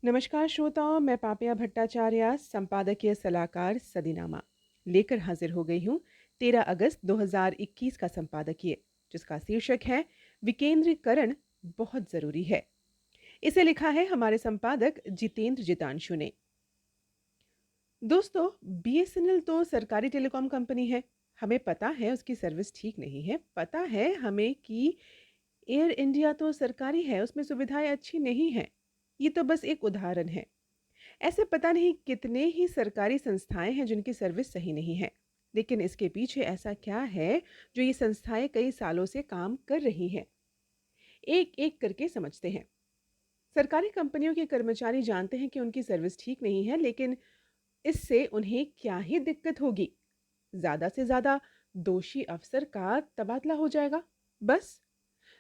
नमस्कार श्रोताओं, मैं पापिया भट्टाचार्य संपादकीय सलाहकार सदीनामा लेकर हाजिर हो गई हूँ 13 अगस्त 2021 का संपादकीय, जिसका शीर्षक है विकेंद्रीकरण बहुत जरूरी है। इसे लिखा है हमारे संपादक जितेंद्र जितांशु ने। दोस्तों, बीएसएनएल तो सरकारी टेलीकॉम कंपनी है। हमें पता है उसकी सर्विस ठीक नहीं है। पता है हमें कि एयर इंडिया तो सरकारी है, उसमें सुविधाएं अच्छी नहीं हैं। ये तो बस एक उदाहरण है। ऐसे पता नहीं कितने ही सरकारी संस्थाएं हैं जिनकी सर्विस सही नहीं है। लेकिन इसके पीछे ऐसा क्या है जो ये संस्थाएं कई सालों से काम कर रही हैं? एक एक करके समझते हैं। सरकारी कंपनियों के कर्मचारी जानते हैं कि उनकी सर्विस ठीक नहीं है, लेकिन इससे उन्हें क्या ही दिक्कत होगी? ज्यादा से ज्यादा दोषी अफसर का तबादला हो जाएगा, बस।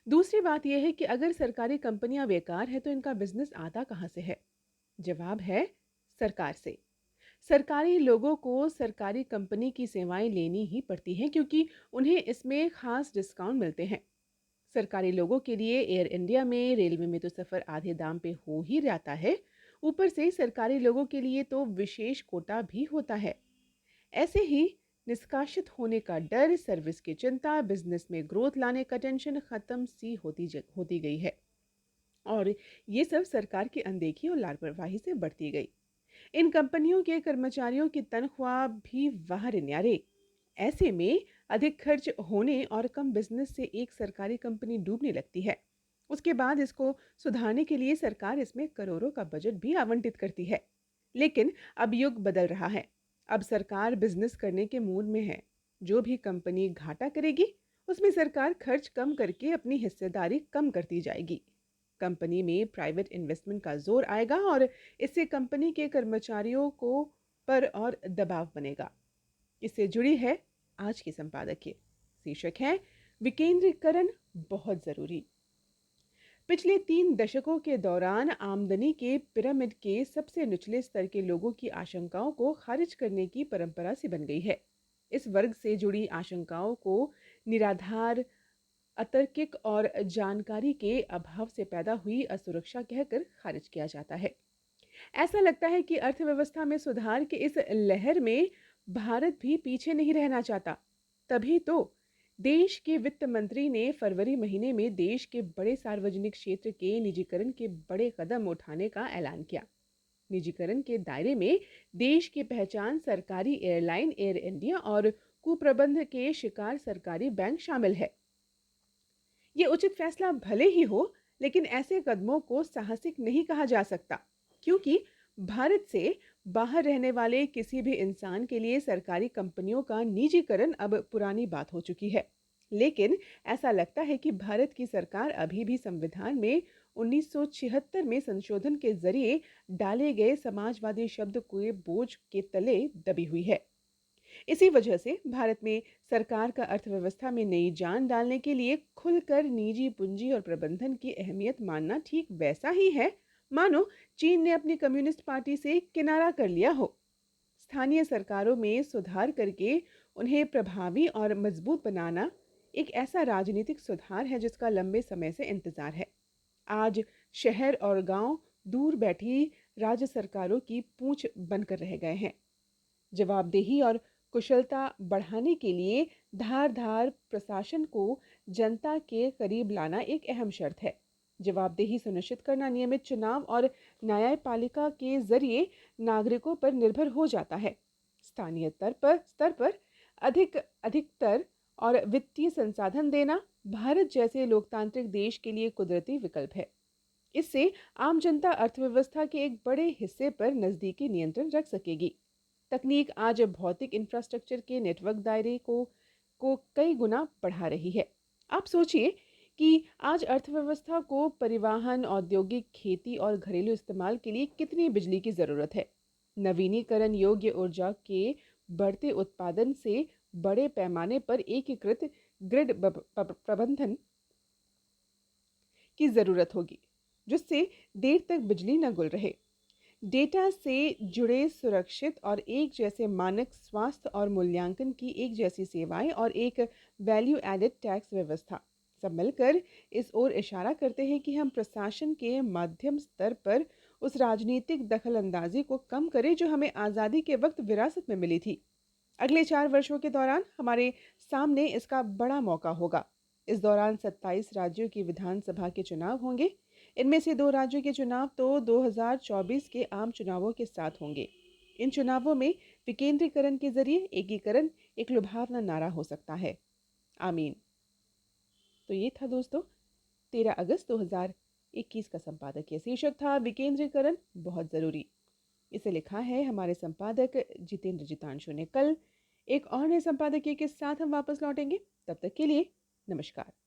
दूसरी बात यह है कि अगर सरकारी कंपनियां बेकार है तो इनका बिजनेस आता कहां से है? जवाब है सरकार से। सरकारी लोगों को सरकारी कंपनी की सेवाएं लेनी ही पड़ती हैं, क्योंकि उन्हें इसमें खास डिस्काउंट मिलते हैं। सरकारी लोगों के लिए एयर इंडिया में, रेलवे में तो सफ़र आधे दाम पे हो ही जाता है। ऊपर से सरकारी लोगों के लिए तो विशेष कोटा भी होता है। ऐसे ही निष्कासित होने का डर, सर्विस की चिंता, बिजनेस में ग्रोथ लाने का टेंशन खत्म सी होती गई है। और ये सब सरकार की अनदेखी और लापरवाही से बढ़ती गई। इन कंपनियों के कर्मचारियों की तनख्वाह भी बाहर न्यारे। ऐसे में अधिक खर्च होने और कम बिजनेस से एक सरकारी कंपनी डूबने लगती है। उसके बाद इसको सुधारने के लिए सरकार इसमें करोड़ों का बजट भी आवंटित करती है। लेकिन अब युग बदल रहा है। अब सरकार बिजनेस करने के मूड में है। जो भी कंपनी घाटा करेगी, उसमें सरकार खर्च कम करके अपनी हिस्सेदारी कम करती जाएगी। कंपनी में प्राइवेट इन्वेस्टमेंट का जोर आएगा और इससे कंपनी के कर्मचारियों को पर और दबाव बनेगा। इससे जुड़ी है आज की संपादकीय। शीर्षक है विकेंद्रीकरण बहुत जरूरी। पिछले 3 दशकों के दौरान आमदनी के पिरामिड के सबसे निचले स्तर के लोगों की आशंकाओं को खारिज करने की परंपरा सी बन गई है। इस वर्ग से जुड़ी आशंकाओं को निराधार, अतार्किक और जानकारी के अभाव से पैदा हुई असुरक्षा कहकर खारिज किया जाता है। ऐसा लगता है कि अर्थव्यवस्था में सुधार की इस लहर में भारत भी पीछे नहीं रहना चाहता। तभी तो देश के वित्त मंत्री ने फरवरी महीने में देश के बड़े सार्वजनिक क्षेत्र के निजीकरण के बड़े कदम उठाने का ऐलान किया। निजीकरण के दायरे में देश की पहचान सरकारी एयरलाइन एयर इंडिया और कुप्रबंध के शिकार सरकारी बैंक शामिल है। ये उचित फैसला भले ही हो, लेकिन ऐसे कदमों को साहसिक नहीं कहा जा सकता, क्योंकि भारत से बाहर रहने वाले किसी भी इंसान के लिए सरकारी कंपनियों का निजीकरण अब पुरानी बात हो चुकी है। लेकिन ऐसा लगता है कि भारत की सरकार अभी भी संविधान में 1976 में संशोधन के जरिए डाले गए समाजवादी शब्द के बोझ के तले दबी हुई है। इसी वजह से भारत में सरकार का अर्थव्यवस्था में नई जान डालने के लिए खुलकर निजी पूंजी और प्रबंधन की अहमियत मानना ठीक वैसा ही है मानो चीन ने अपनी कम्युनिस्ट पार्टी से किनारा कर लिया हो। स्थानीय सरकारों में सुधार करके उन्हें प्रभावी और मजबूत बनाना एक ऐसा राजनीतिक सुधार है जिसका लंबे समय से इंतजार है। आज शहर और गांव दूर बैठी राज्य सरकारों की पूंछ बनकर रह गए हैं। जवाबदेही और कुशलता बढ़ाने के लिए धारदार प्रशासन को जनता के करीब लाना एक अहम शर्त है। जवाबदेही सुनिश्चित करना नियमित चुनाव और न्यायपालिका के जरिए नागरिकों पर निर्भर हो जाता है। स्थानीय स्तर पर अधिकतर और वित्तीय संसाधन देना भारत जैसे लोकतांत्रिक देश के लिए कुदरती विकल्प है। इससे आम जनता अर्थव्यवस्था के एक बड़े हिस्से पर नजदीकी नियंत्रण रख सकेगी। तकनीक आज भौतिक इंफ्रास्ट्रक्चर के नेटवर्क दायरे को कई गुना बढ़ा रही है। आप सोचिए कि आज अर्थव्यवस्था को परिवहन, औद्योगिक, खेती और घरेलू इस्तेमाल के लिए कितनी बिजली की ज़रूरत है। नवीनीकरण योग्य ऊर्जा के बढ़ते उत्पादन से बड़े पैमाने पर एकीकृत ग्रिड प्रबंधन की ज़रूरत होगी, जिससे देर तक बिजली न गुल रहे। डेटा से जुड़े सुरक्षित और एक जैसे मानक, स्वास्थ्य और मूल्यांकन की एक जैसी सेवाएं और एक वैल्यू एडेड टैक्स व्यवस्था सब मिलकर इस ओर इशारा करते हैं कि हम प्रशासन के मध्यम स्तर पर उस राजनीतिक दखल-अंदाज़ी को कम करे जो हमें आज़ादी के वक़्त विरासत में मिली थी। अगले 4 वर्षों के दौरान हमारे सामने इसका बड़ा मौका होगा। इस दौरान 27 राज्यों की विधानसभा के चुनाव होंगे। इनमें से 2 राज्यों के चुनाव तो 2024 के आम चुनावों के साथ होंगे। इन चुनावों में विकेंद्रीकरण के ज़रिए एकीकरण एक लुभावना नारा हो सकता है। आमीन। तो ये था दोस्तों 13 अगस्त 2021 का संपादकीय शीर्षक था विकेंद्रीकरण बहुत ज़रूरी। इसे लिखा है हमारे संपादक जितेंद्र जितांशु ने। कल एक और नए संपादकीय के साथ हम वापस लौटेंगे। तब तक के लिए नमस्कार।